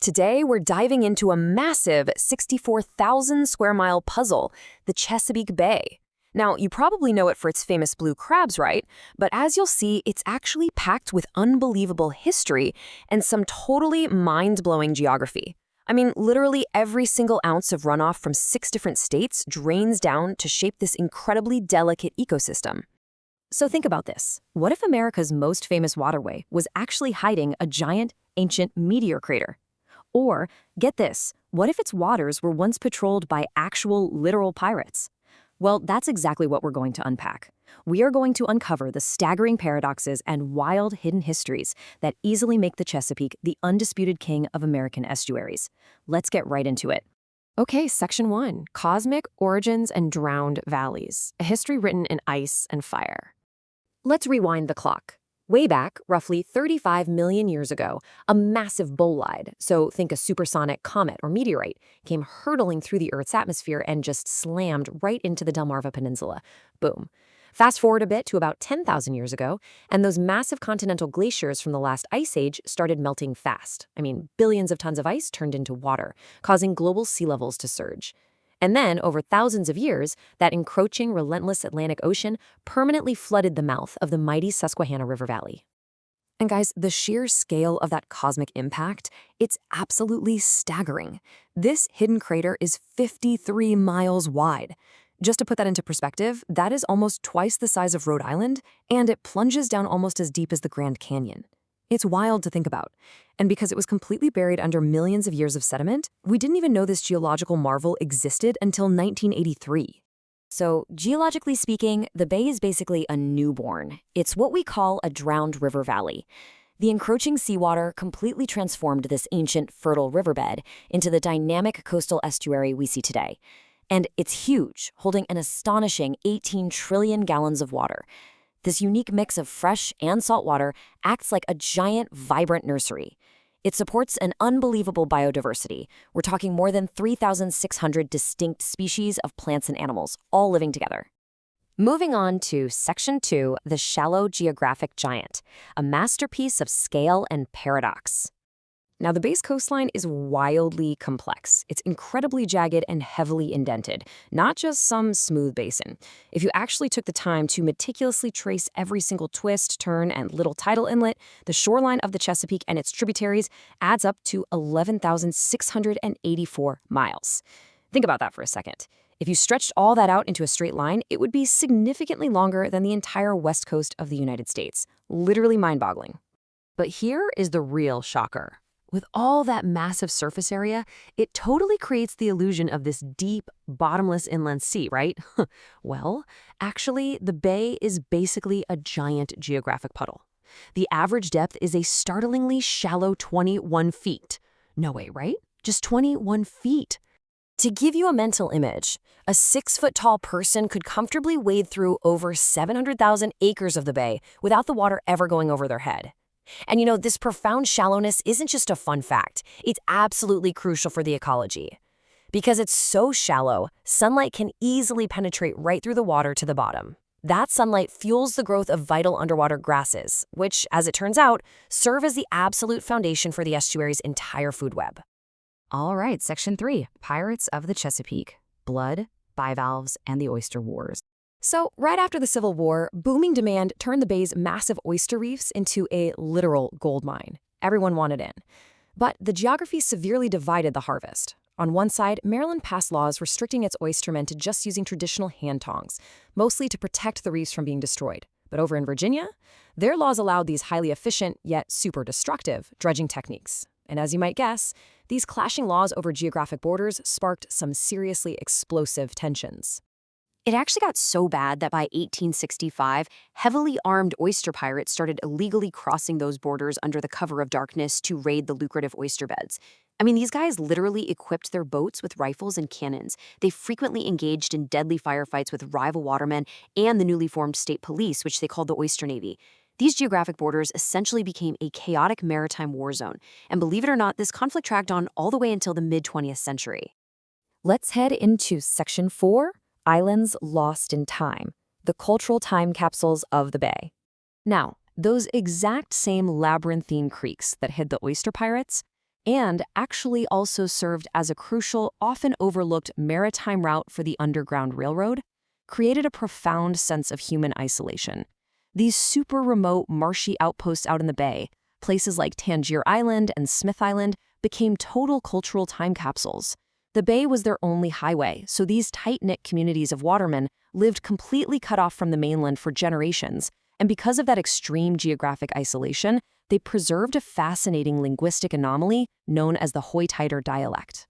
Today, we're diving into a massive 64,000 square mile puzzle, the Chesapeake Bay. Now, you probably know it for its famous blue crabs, right? But as you'll see, it's actually packed with unbelievable history and some totally mind-blowing geography. I mean, literally every single ounce of runoff from 6 different states drains down to shape this incredibly delicate ecosystem. So think about this. What if America's most famous waterway was actually hiding a giant, ancient meteor crater? Or, get this, what if its waters were once patrolled by actual, literal pirates? Well, that's exactly what we're going to unpack. We are going to uncover the staggering paradoxes and wild hidden histories that easily make the Chesapeake the undisputed king of American estuaries. Let's get right into it. Okay, Section 1, Cosmic Origins and Drowned Valleys, a history written in ice and fire. Let's rewind the clock. Way back, roughly 35 million years ago, a massive bolide, so think a supersonic comet or meteorite, came hurtling through the Earth's atmosphere and just slammed right into the Delmarva Peninsula. Boom. Fast forward a bit to about 10,000 years ago, and those massive continental glaciers from the last ice age started melting fast. I mean, billions of tons of ice turned into water, causing global sea levels to surge. And then, over thousands of years, that encroaching, relentless Atlantic Ocean permanently flooded the mouth of the mighty Susquehanna River Valley. And guys, the sheer scale of that cosmic impact, it's absolutely staggering. This hidden crater is 53 miles wide. Just to put that into perspective, that is almost twice the size of Rhode Island, and it plunges down almost as deep as the Grand Canyon. It's wild to think about. And because it was completely buried under millions of years of sediment, we didn't even know this geological marvel existed until 1983. So, geologically speaking, the bay is basically a newborn. It's what we call a drowned river valley. The encroaching seawater completely transformed this ancient, fertile riverbed into the dynamic coastal estuary we see today. And it's huge, holding an astonishing 18 trillion gallons of water. This unique mix of fresh and salt water acts like a giant, vibrant nursery. It supports an unbelievable biodiversity. We're talking more than 3,600 distinct species of plants and animals, all living together. Moving on to Section 2, the Shallow Geographic Giant, a masterpiece of scale and paradox. Now, the bay's coastline is wildly complex. It's incredibly jagged and heavily indented, not just some smooth basin. If you actually took the time to meticulously trace every single twist, turn, and little tidal inlet, the shoreline of the Chesapeake and its tributaries adds up to 11,684 miles. Think about that for a second. If you stretched all that out into a straight line, it would be significantly longer than the entire west coast of the United States. Literally mind-boggling. But here is the real shocker. With all that massive surface area, it totally creates the illusion of this deep, bottomless inland sea, right? Well, actually, the bay is basically a giant geographic puddle. The average depth is a startlingly shallow 21 feet. No way, right? Just 21 feet. To give you a mental image, a 6-foot-tall person could comfortably wade through over 700,000 acres of the bay without the water ever going over their head. And you know, this profound shallowness isn't just a fun fact. It's absolutely crucial for the ecology. Because it's so shallow, sunlight can easily penetrate right through the water to the bottom. That sunlight fuels the growth of vital underwater grasses, which, as it turns out, serve as the absolute foundation for the estuary's entire food web. All right, Section 3, Pirates of the Chesapeake, Blood, Bivalves, and the Oyster Wars. So, right after the Civil War, booming demand turned the bay's massive oyster reefs into a literal gold mine. Everyone wanted in. But the geography severely divided the harvest. On one side, Maryland passed laws restricting its oystermen to just using traditional hand tongs, mostly to protect the reefs from being destroyed. But over in Virginia, their laws allowed these highly efficient, yet super destructive, dredging techniques. And as you might guess, these clashing laws over geographic borders sparked some seriously explosive tensions. It actually got so bad that by 1865, heavily armed oyster pirates started illegally crossing those borders under the cover of darkness to raid the lucrative oyster beds. I mean, these guys literally equipped their boats with rifles and cannons. They frequently engaged in deadly firefights with rival watermen and the newly formed state police, which they called the Oyster Navy. These geographic borders essentially became a chaotic maritime war zone. And believe it or not, this conflict dragged on all the way until the mid-20th century. Let's head into Section 4. Islands Lost in Time, the cultural time capsules of the bay. Now, those exact same labyrinthine creeks that hid the oyster pirates, and actually also served as a crucial, often overlooked maritime route for the Underground Railroad, created a profound sense of human isolation. These super remote, marshy outposts out in the bay, places like Tangier Island and Smith Island, became total cultural time capsules. The bay was their only highway, so these tight-knit communities of watermen lived completely cut off from the mainland for generations, and because of that extreme geographic isolation, they preserved a fascinating linguistic anomaly known as the Hoytiter dialect.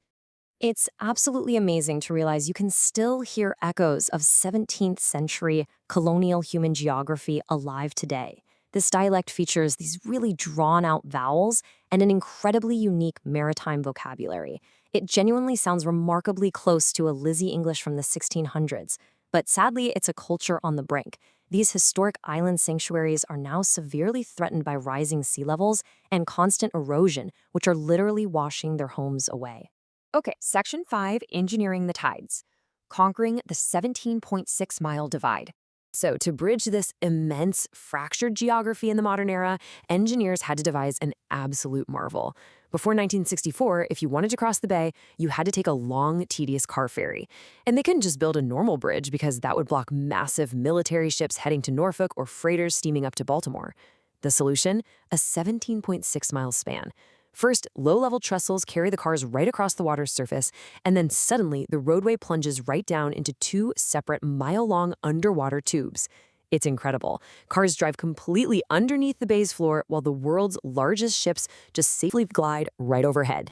It's absolutely amazing to realize you can still hear echoes of 17th century colonial human geography alive today. This dialect features these really drawn-out vowels and an incredibly unique maritime vocabulary. It genuinely sounds remarkably close to a Lizzie English from the 1600s, but sadly, it's a culture on the brink. These historic island sanctuaries are now severely threatened by rising sea levels and constant erosion, which are literally washing their homes away. Okay, Section 5, Engineering the Tides. Conquering the 17.6-mile divide. So to bridge this immense fractured geography in the modern era, engineers had to devise an absolute marvel. Before 1964, if you wanted to cross the bay, you had to take a long, tedious car ferry. And they couldn't just build a normal bridge because that would block massive military ships heading to Norfolk or freighters steaming up to Baltimore. The solution? A 17.6-mile span. First, low-level trestles carry the cars right across the water's surface, and then suddenly the roadway plunges right down into two separate mile-long underwater tubes. It's incredible. Cars drive completely underneath the bay's floor while the world's largest ships just safely glide right overhead.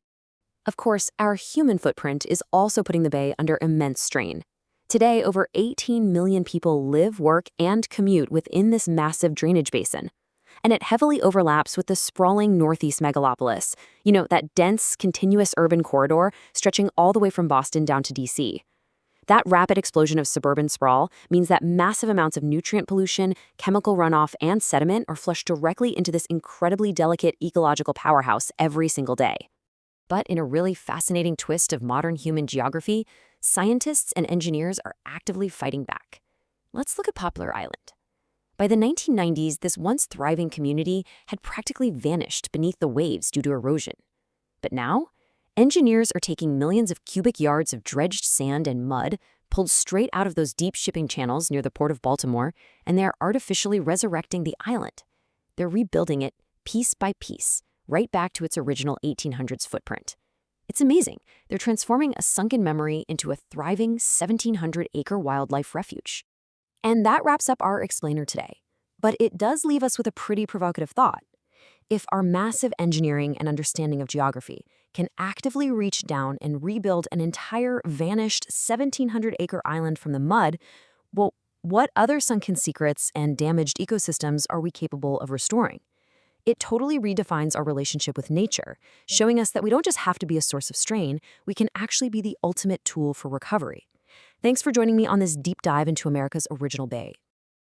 Of course, our human footprint is also putting the bay under immense strain. Today, over 18 million people live, work, and commute within this massive drainage basin. And it heavily overlaps with the sprawling northeast megalopolis, that dense, continuous urban corridor stretching all the way from Boston down to D.C. That rapid explosion of suburban sprawl means that massive amounts of nutrient pollution, chemical runoff, and sediment are flushed directly into this incredibly delicate ecological powerhouse every single day. But in a really fascinating twist of modern human geography, scientists and engineers are actively fighting back. Let's look at Poplar Island. By the 1990s, this once thriving community had practically vanished beneath the waves due to erosion. But now, engineers are taking millions of cubic yards of dredged sand and mud pulled straight out of those deep shipping channels near the port of Baltimore, and they are artificially resurrecting the island. They're rebuilding it piece by piece, right back to its original 1800s footprint. It's amazing. They're transforming a sunken memory into a thriving 1,700-acre wildlife refuge. And that wraps up our explainer today. But it does leave us with a pretty provocative thought. If our massive engineering and understanding of geography can actively reach down and rebuild an entire vanished 1,700-acre island from the mud, well, what other sunken secrets and damaged ecosystems are we capable of restoring? It totally redefines our relationship with nature, showing us that we don't just have to be a source of strain, we can actually be the ultimate tool for recovery. Thanks for joining me on this deep dive into America's original bay.